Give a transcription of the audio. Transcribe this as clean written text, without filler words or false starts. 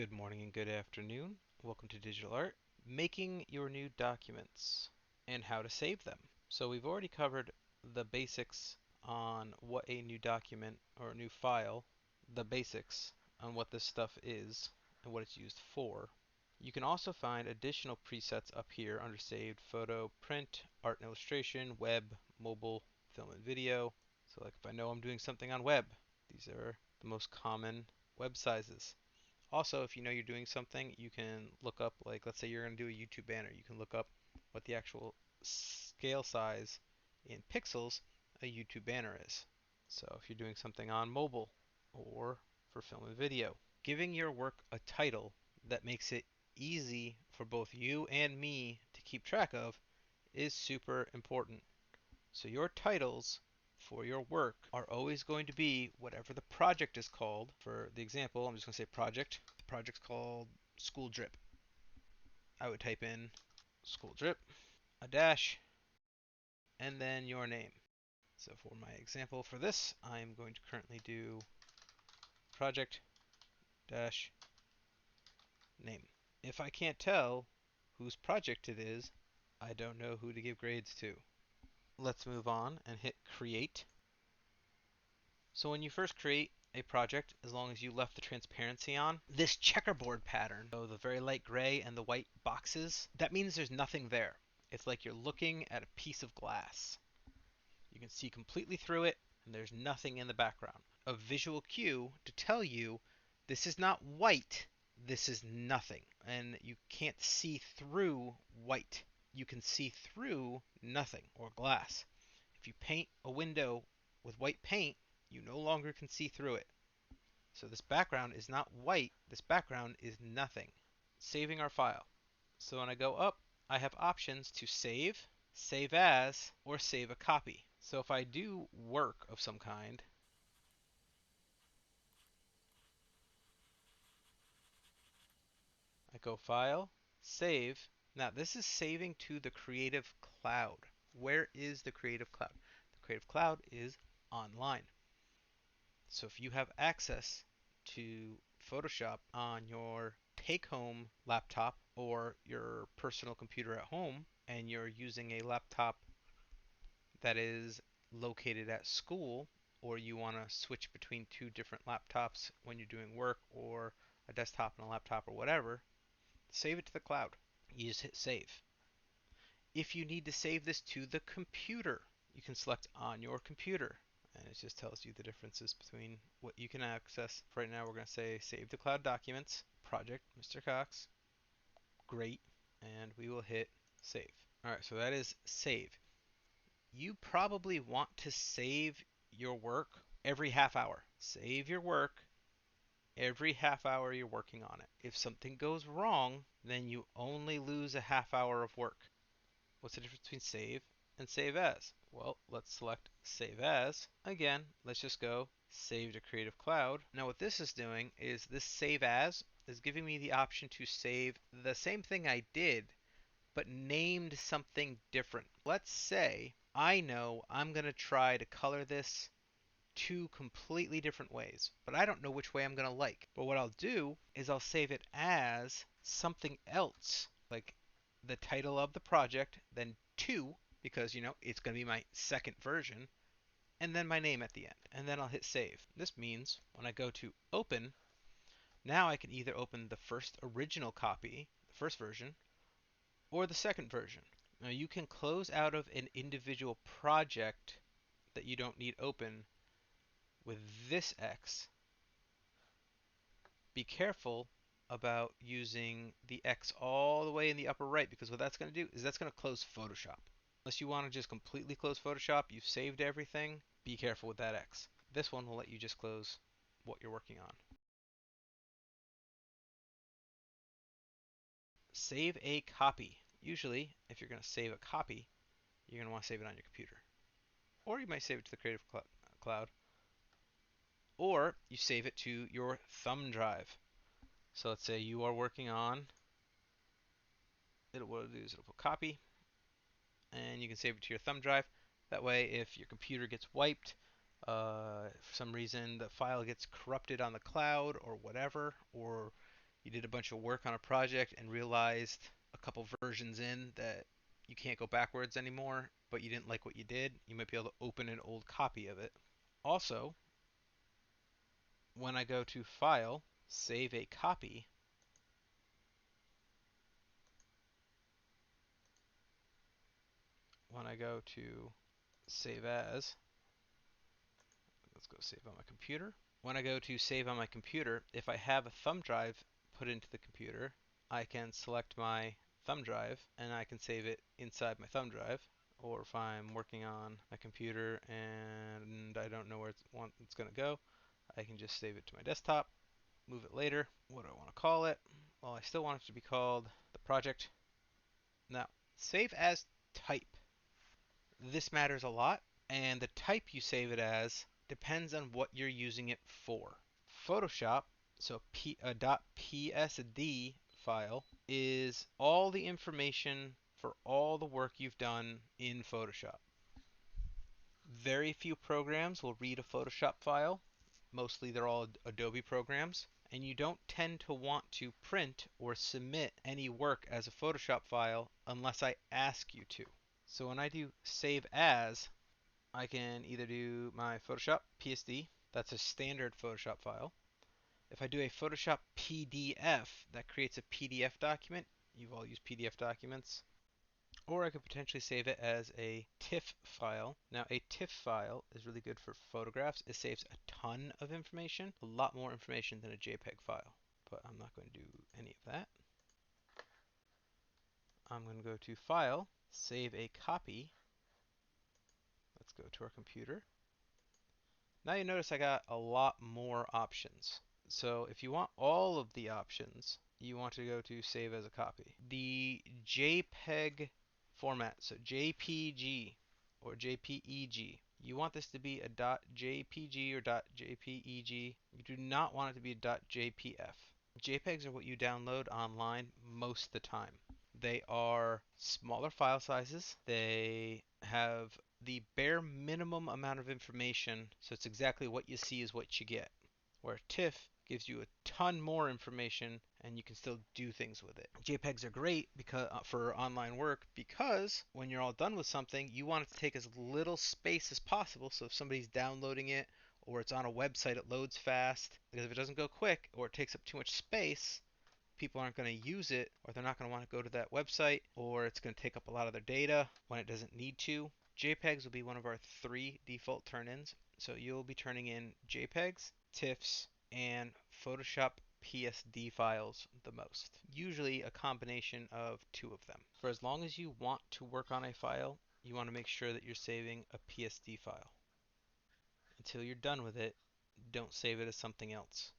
Good morning and good afternoon. Welcome to Digital Art, making your new documents and how to save them. So we've already covered the basics on what a new document or a new file, the basics on what this stuff is and what it's used for. You can also find additional presets up here under saved photo, print, art and illustration, web, mobile, film and video. So like if I know I'm doing something on web, these are the most common web sizes. Also, if you know you're doing something, you can look up, like, let's say you're going to do a YouTube banner, you can look up what the actual scale size in pixels a YouTube banner is. So if you're doing something on mobile or for film and video, giving your work a title that makes it easy for both you and me to keep track of is super important. So your titles for your work are always going to be whatever the project is called. For the example, I'm just going to say project. The project's called School Drip. I would type in School Drip, a dash, and then your name. So for my example for this, I'm going to currently do project dash name. If I can't tell whose project it is, I don't know who to give grades to. Let's move on and hit create. So when you first create a project, as long as you left the transparency on, this checkerboard pattern, so the very light gray and the white boxes, that means there's nothing there. It's like you're looking at a piece of glass. You can see completely through it, and there's nothing in the background. A visual cue to tell you this is not white, this is nothing. And you can't see through white. You can see through nothing or glass. If you paint a window with white paint, you no longer can see through it. So this background is not white, this background is nothing. Saving our file. So when I go up, I have options to save, save as, or save a copy. So if I do work of some kind, I go File, Save. Now this is saving to the Creative Cloud. Where is the Creative Cloud? The Creative Cloud is online. So if you have access to Photoshop on your take-home laptop or your personal computer at home, and you're using a laptop that is located at school, or you want to switch between two different laptops when you're doing work, or a desktop and a laptop or whatever, save it to the cloud. You just hit save. If you need to save this to the computer, you can select on your computer, and it just tells you the differences between what you can access. Right now we're going to say save to cloud documents, project Mr. Cox, great, and we will hit save. Alright, so that is save. You probably want to save your work every half hour. Save your work every half hour you're working on it. If something goes wrong, then you only lose a half hour of work. What's the difference between save and save as? Well, let's select save as. Again, let's just go save to Creative Cloud. Now what this is doing is this save as is giving me the option to save the same thing I did, but named something different. Let's say I know I'm going to try to color this two completely different ways, but I don't know which way I'm going to like. But what I'll do is I'll save it as something else, like the title of the project, then 2, because it's going to be my second version, and then my name at the end. And then I'll hit save. This means when I go to open, now I can either open the first original copy, the first version, or the second version. Now you can close out of an individual project that you don't need open with this X. Be careful about using the X all the way in the upper right, because what that's going to do is that's going to close Photoshop. Unless you want to just completely close Photoshop, you've saved everything, be careful with that X. This one will let you just close what you're working on. Save a copy. Usually, if you're going to save a copy, you're going to want to save it on your computer. Or you might save it to the Creative Cloud. Or you save it to your thumb drive. So let's say you are working on, what it'll do is it'll put copy, and you can save it to your thumb drive. That way, if your computer gets wiped, for some reason the file gets corrupted on the cloud or whatever, or You did a bunch of work on a project and realized a couple versions in that you can't go backwards anymore, but you didn't like what you did, you might be able to open an old copy of it. Also, when I go to File, Save a Copy, when I go to Save As, let's go save on my computer. When I go to save on my computer, if I have a thumb drive put into the computer, I can select my thumb drive and I can save it inside my thumb drive. Or if I'm working on a computer and I don't know where it's going to go, I can just save it to my desktop, move it later. What do I want to call it? Well, I still want it to be called the project. Now, save as type. This matters a lot, and the type you save it as depends on what you're using it for. Photoshop, so a .psd file, is all the information for all the work you've done in Photoshop. Very few programs will read a Photoshop file. Mostly they're all Adobe programs. And you don't tend to want to print or submit any work as a Photoshop file unless I ask you to. So when I do save as, I can either do my Photoshop PSD, that's a standard Photoshop file. If I do a Photoshop PDF, that creates a PDF document. You've all used PDF documents. Or I could potentially save it as a TIFF file. Now, a TIFF file is really good for photographs. It saves a ton of information, a lot more information than a JPEG file. But I'm not going to do any of that. I'm going to go to File, Save a Copy. Let's go to our computer. Now you notice I got a lot more options. So if you want all of the options, you want to go to Save as a Copy. The JPEG format, so JPG or JPEG, you want this to be a .jpg or .jpeg. You do not want it to be a .jpf. JPEGs are what you download online most of the time. They are smaller file sizes. They have the bare minimum amount of information, so it's exactly what you see is what you get. Where TIFF gives you a ton more information and you can still do things with it. JPEGs are great because for online work because when you're all done with something, you want it to take as little space as possible. So if somebody's downloading it or it's on a website, it loads fast. Because if it doesn't go quick or it takes up too much space, people aren't going to use it, or they're not going to want to go to that website, or it's going to take up a lot of their data when it doesn't need to. JPEGs will be one of our 3 default turn-ins. So you'll be turning in JPEGs, TIFFs, and Photoshop PSD files the most. Usually a combination of 2 of them. For as long as you want to work on a file, you want to make sure that you're saving a PSD file. Until you're done with it, don't save it as something else.